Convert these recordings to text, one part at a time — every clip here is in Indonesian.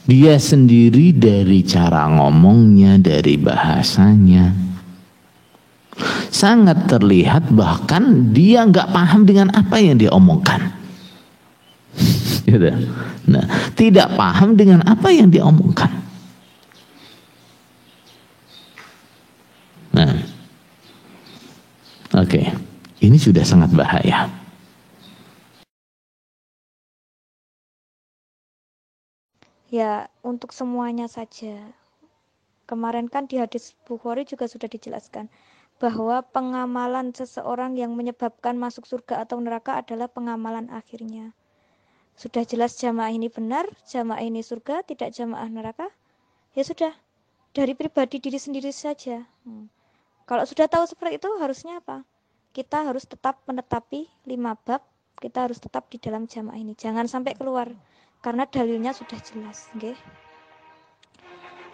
Dia sendiri dari cara ngomongnya, dari bahasanya, sangat terlihat bahkan dia nggak paham dengan apa yang dia omongkan. Gitu. Nah, tidak paham dengan apa yang dia omongkan. Nah, oke, ini sudah sangat bahaya. Ya, untuk semuanya saja. Kemarin kan di hadis Bukhari juga sudah dijelaskan bahwa pengamalan seseorang yang menyebabkan masuk surga atau neraka adalah pengamalan akhirnya. Sudah jelas jamaah ini benar, jamaah ini surga, tidak jamaah neraka. Ya sudah, dari pribadi diri sendiri saja. Kalau sudah tahu seperti itu, harusnya apa? Kita harus tetap menetapi 5 bab, kita harus tetap di dalam jamaah ini. Jangan sampai keluar, karena dalilnya sudah jelas. Okay?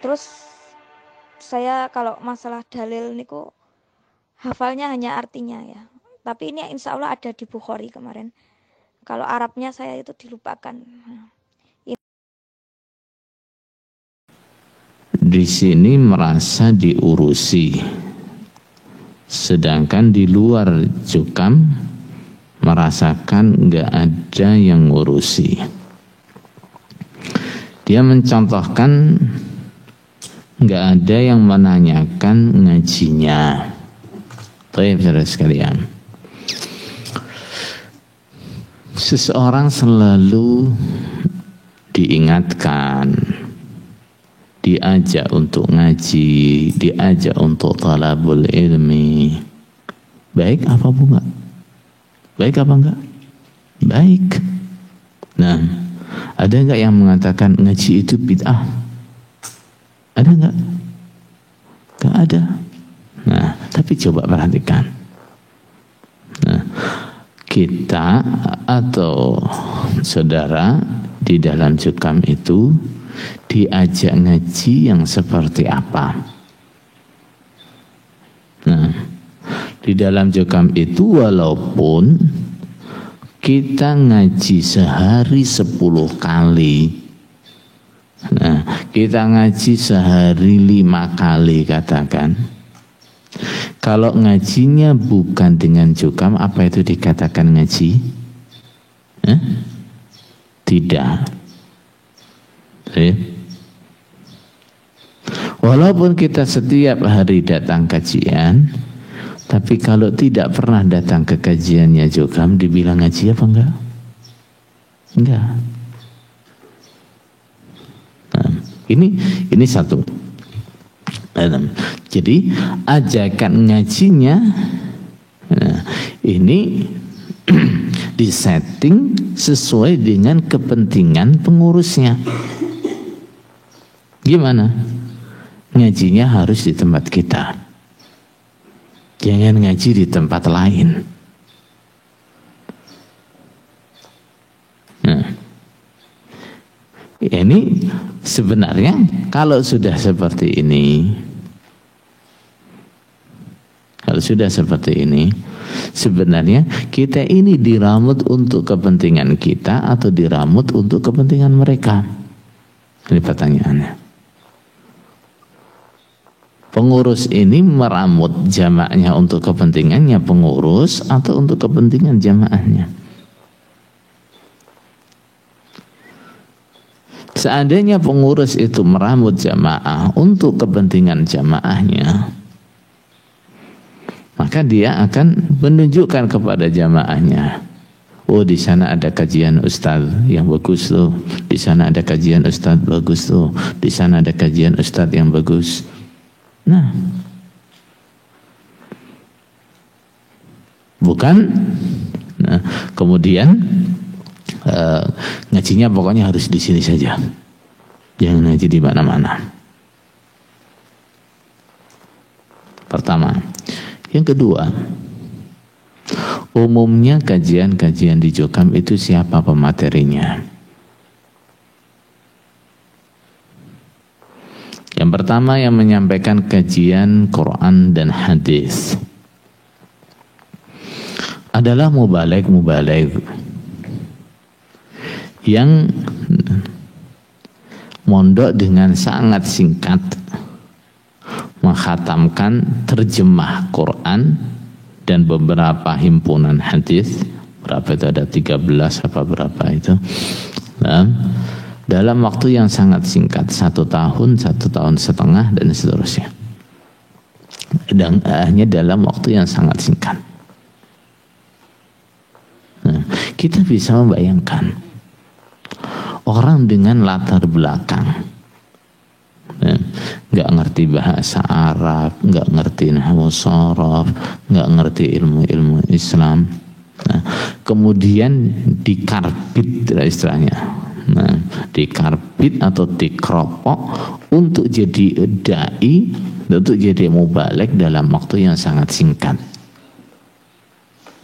Terus saya kalau masalah dalil niku hafalnya hanya artinya ya. Tapi ini insya Allah ada di Bukhari kemarin. Kalau Arabnya saya itu dilupakan. Di sini merasa diurusi, sedangkan di luar Jukam merasakan nggak ada yang ngurusi. Dia mencontohkan nggak ada yang menanyakan ngajinya. Baik, saudara sekalian. Seseorang selalu diingatkan, diajak untuk ngaji, diajak untuk talabul ilmi. Baik apa enggak? Baik apa enggak? Baik. Nah, ada enggak yang mengatakan ngaji itu bid'ah? Ada enggak? Enggak ada. Nah, tapi coba perhatikan. Nah, kita atau saudara di dalam Jukam itu diajak ngaji yang seperti apa? Nah, di dalam Jukam itu walaupun kita ngaji sehari 10 kali, nah, kita ngaji sehari 5 kali katakan. Kalau ngajinya bukan dengan Jukam, apa itu dikatakan ngaji? Tidak. Walaupun kita setiap hari datang kajian, tapi kalau tidak pernah datang ke kajiannya Jukam, dibilang ngaji apa enggak? Enggak. Nah, ini satu. Jadi ajakan ngajinya ini disetting sesuai dengan kepentingan pengurusnya. Gimana? Ngajinya harus di tempat kita. Jangan ngaji di tempat lain. Nah, ini sebenarnya kalau sudah seperti ini, sebenarnya kita ini diramut untuk kepentingan kita atau diramut untuk kepentingan mereka? Ini pertanyaannya. Pengurus ini meramut jamaahnya untuk kepentingannya pengurus atau untuk kepentingan jamaahnya? Seandainya pengurus itu meramut jamaah untuk kepentingan jamaahnya, maka dia akan menunjukkan kepada jamaahnya, oh di sana ada kajian ustaz yang bagus tuh, di sana ada kajian ustaz bagus tuh, di sana ada kajian ustaz yang bagus. Nah, bukan. Nah, kemudian ngajinya pokoknya harus di sini saja, jangan ngaji di mana-mana. Pertama. Yang kedua, umumnya kajian-kajian di Jukam itu siapa pematerinya? Yang pertama yang menyampaikan kajian Quran dan hadis adalah mubaligh yang mondok dengan sangat singkat, menghatamkan terjemah Quran dan beberapa himpunan hadis. Berapa itu, ada 13 apa berapa itu, dalam waktu yang sangat singkat, 1 tahun, 1,5 tahun dan seterusnya, dan hanya dalam waktu yang sangat singkat. Nah, kita bisa membayangkan orang dengan latar belakang nggak ngerti bahasa Arab, nggak ngerti nahwu shorof, nggak ngerti ilmu-ilmu Islam, nah, kemudian dikarbit istilahnya, nah, dikarbit atau dikeropok untuk jadi dai, untuk jadi mubaligh dalam waktu yang sangat singkat.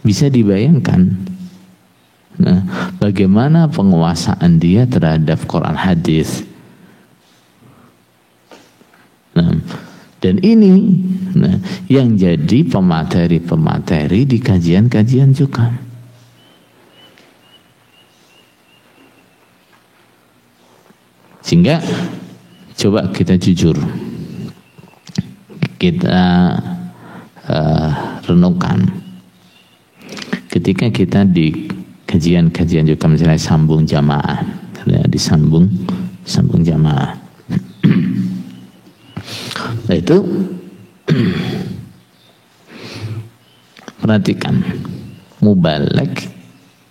Bisa dibayangkan, nah, bagaimana penguasaan dia terhadap Quran hadis. Nah, dan ini yang jadi pemateri-pemateri di kajian-kajian juga. Sehingga coba kita jujur, kita renungkan, ketika kita di kajian-kajian juga, misalnya sambung jamaah, disambung jamaah. Nah itu perhatikan, mubaligh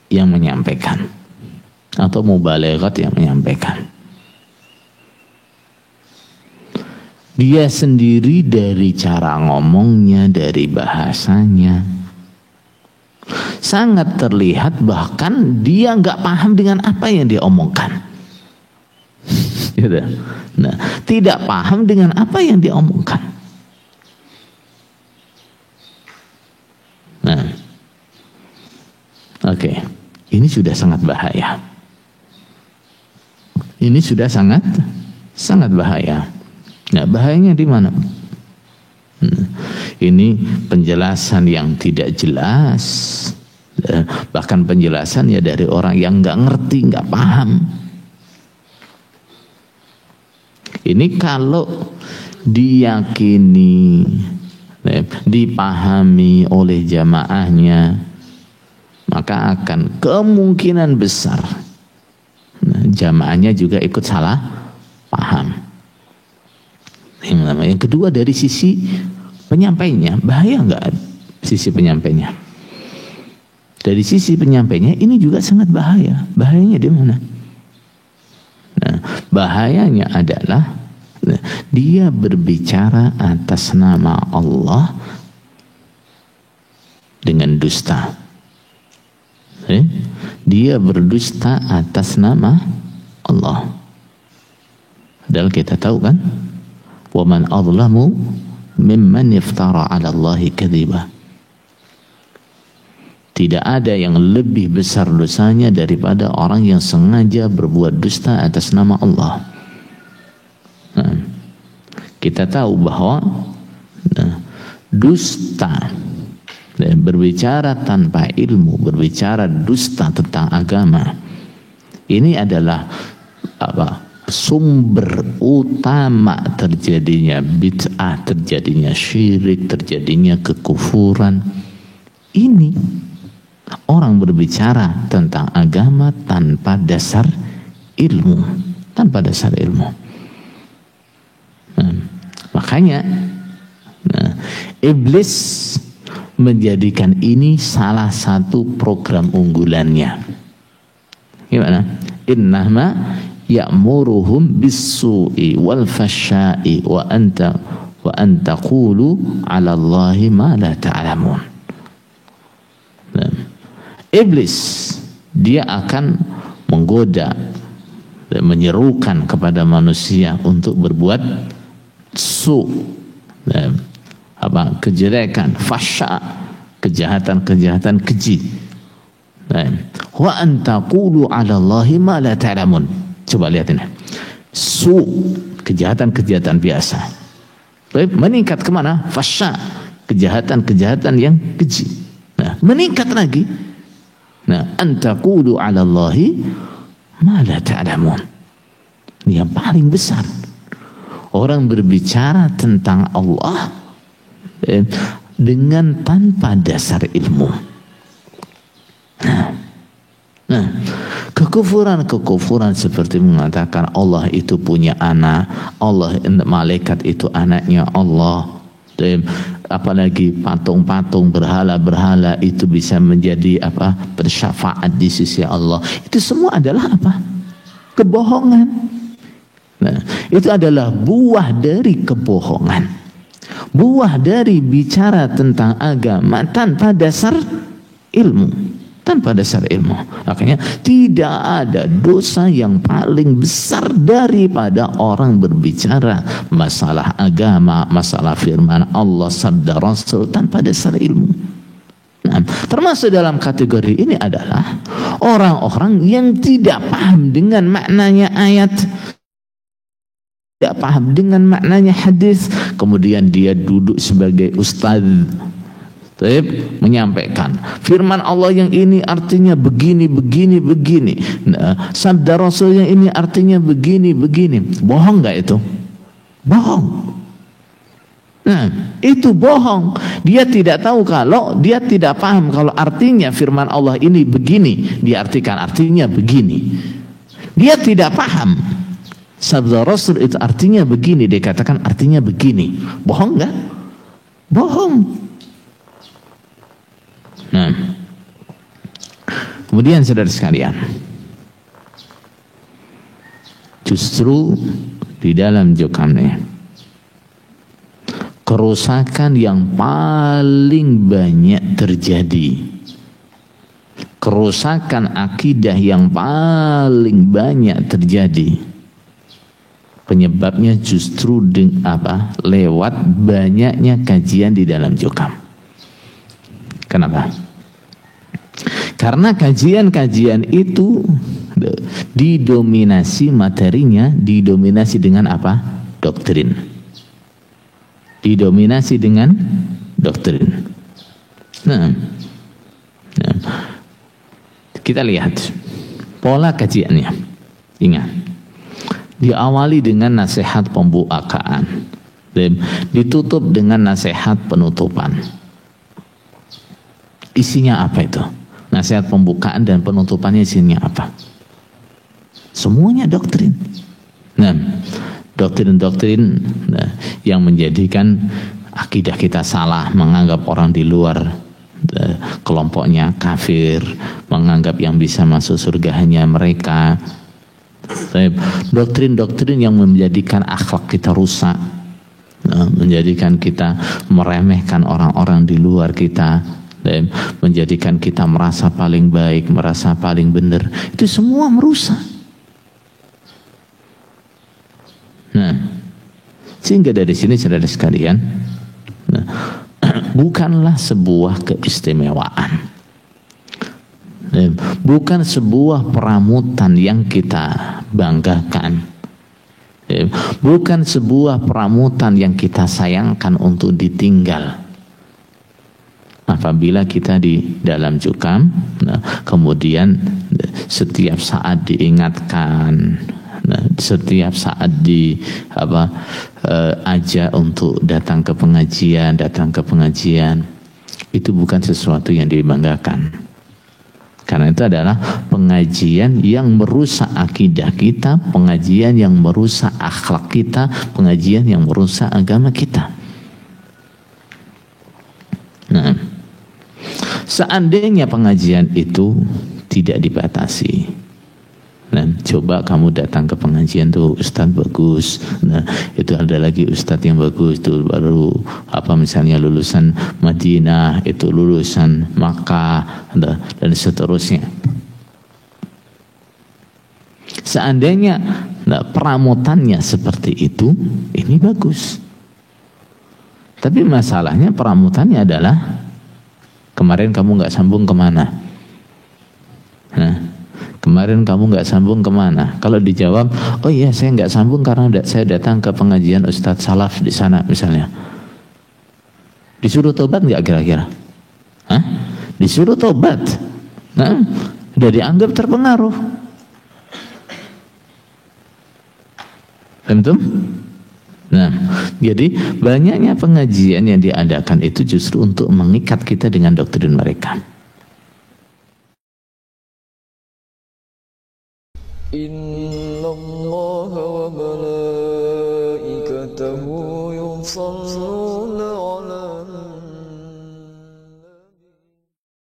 yang menyampaikan atau mubalighat yang menyampaikan, dia sendiri dari cara ngomongnya, dari bahasanya, sangat terlihat bahkan dia nggak paham dengan apa yang dia omongkan. Gitu. Nah, tidak paham dengan apa yang dia omongkan. Nah, oke, ini sudah sangat bahaya. Ini sudah sangat bahaya. Nah, bahayanya di mana? Ini penjelasan yang tidak jelas, bahkan penjelasan ya dari orang yang nggak ngerti, nggak paham. Ini kalau diyakini, dipahami oleh jamaahnya, maka akan kemungkinan besar jamaahnya juga ikut salah paham. Yang kedua, dari sisi penyampainya, bahaya nggak sisi penyampainya? Dari sisi penyampainya ini juga sangat bahaya. Bahayanya di mana? Nah, bahayanya adalah dia berbicara atas nama Allah dengan dusta. Dia berdusta atas nama Allah. Padahal kita tahu kan, wa man adlamu mimman iftara 'ala Allahi kadziba. Tidak ada yang lebih besar dosanya daripada orang yang sengaja berbuat dusta atas nama Allah. Nah, kita tahu bahwa dusta, berbicara tanpa ilmu, berbicara dusta tentang agama, ini adalah sumber utama terjadinya bid'ah, terjadinya syirik, terjadinya kekufuran. Ini orang berbicara tentang agama tanpa dasar ilmu, Nah, makanya iblis menjadikan ini salah satu program unggulannya. Gimana? Innama ya'muruhum bis-su'i wal fasya'i wa taqulu 'ala Allahi ma la ta'lamun. Iblis dia akan menggoda dan menyerukan kepada manusia untuk berbuat kejelekan, fasya, kejahatan keji. Wa antaqulu 'ala Allahi ma la ta'lamun. Coba lihat ini. Kejahatan biasa. Baik, meningkat kemana? Fasya, kejahatan yang keji. Nah, meningkat lagi. Nah, antaqulu 'ala Allahi ma la ta'lamun. yang paling besar. Orang berbicara tentang Allah dengan tanpa dasar ilmu. Nah, kekufuran seperti mengatakan Allah itu punya anak, Allah, malaikat itu anaknya Allah, apalagi patung-patung, berhala-berhala itu bisa menjadi bersyafaat di sisi Allah. Itu semua adalah kebohongan. Nah, itu adalah buah dari kebohongan, buah dari bicara tentang agama tanpa dasar ilmu. Tanpa dasar ilmu. Makanya tidak ada dosa yang paling besar daripada orang berbicara masalah agama, masalah firman Allah, sabda Rasul tanpa dasar ilmu. Nah, termasuk dalam kategori ini adalah orang-orang yang tidak paham dengan maknanya ayat, tidak paham dengan maknanya hadis, kemudian dia duduk sebagai ustadz, menyampaikan firman Allah yang ini artinya begini, begini, begini. Nah, sabda Rasul yang ini artinya begini, begini. Bohong nggak itu? Bohong. Nah, itu bohong. Dia tidak tahu, kalau dia tidak paham kalau artinya firman Allah ini begini, diartikan artinya begini. Dia tidak paham. Sabda Rasul itu artinya begini, dikatakan artinya begini. Bohong nggak? Bohong. Nah, kemudian saudara sekalian, justru di dalam Jukam ini kerusakan yang paling banyak terjadi, kerusakan akidah yang paling banyak terjadi, penyebabnya justru lewat banyaknya kajian di dalam Jukam. Kenapa? Karena kajian-kajian itu didominasi materinya, didominasi dengan doktrin. Didominasi dengan doktrin. Nah, kita lihat pola kajiannya. Ingat, diawali dengan nasihat pembukaan, ditutup dengan nasihat penutupan. Isinya apa itu? Nasihat pembukaan dan penutupannya isinya apa? Semuanya doktrin. Nah, doktrin-doktrin yang menjadikan akidah kita salah, menganggap orang di luar kelompoknya kafir, menganggap yang bisa masuk surga hanya mereka. Doktrin-doktrin yang menjadikan akhlak kita rusak, menjadikan kita meremehkan orang-orang di luar kita, menjadikan kita merasa paling baik, merasa paling benar. Itu semua merusak. Nah, sehingga dari sini saudara sekalian, bukanlah sebuah keistimewaan, bukan sebuah peramutan yang kita banggakan, bukan sebuah peramutan yang kita sayangkan untuk ditinggal. Apabila kita di dalam Jukam, kemudian setiap saat diingatkan, setiap saat ajak untuk datang ke pengajian, itu bukan sesuatu yang dibanggakan. Karena itu adalah pengajian yang merusak akidah kita, pengajian yang merusak akhlak kita, pengajian yang merusak agama kita. Nah, seandainya pengajian itu tidak dibatasi, nah, coba kamu datang ke pengajian tuh, ustadz bagus, nah itu ada lagi ustadz yang bagus tuh, baru misalnya lulusan Madinah, itu lulusan Makkah, dan seterusnya. Seandainya peramutannya seperti itu, ini bagus. Tapi masalahnya peramutannya adalah, kemarin kamu nggak sambung kemana? Nah, kemarin kamu nggak sambung kemana? Kalau dijawab, oh iya saya nggak sambung karena saya datang ke pengajian Ustadz Salaf di sana misalnya. Disuruh tobat nggak kira-kira? Hah? Disuruh tobat? Nah, udah dianggap terpengaruh. Tentu. Nah, jadi banyaknya pengajian yang diadakan itu justru untuk mengikat kita dengan doktrin mereka. Innallaha wa malaikatahu yusalluna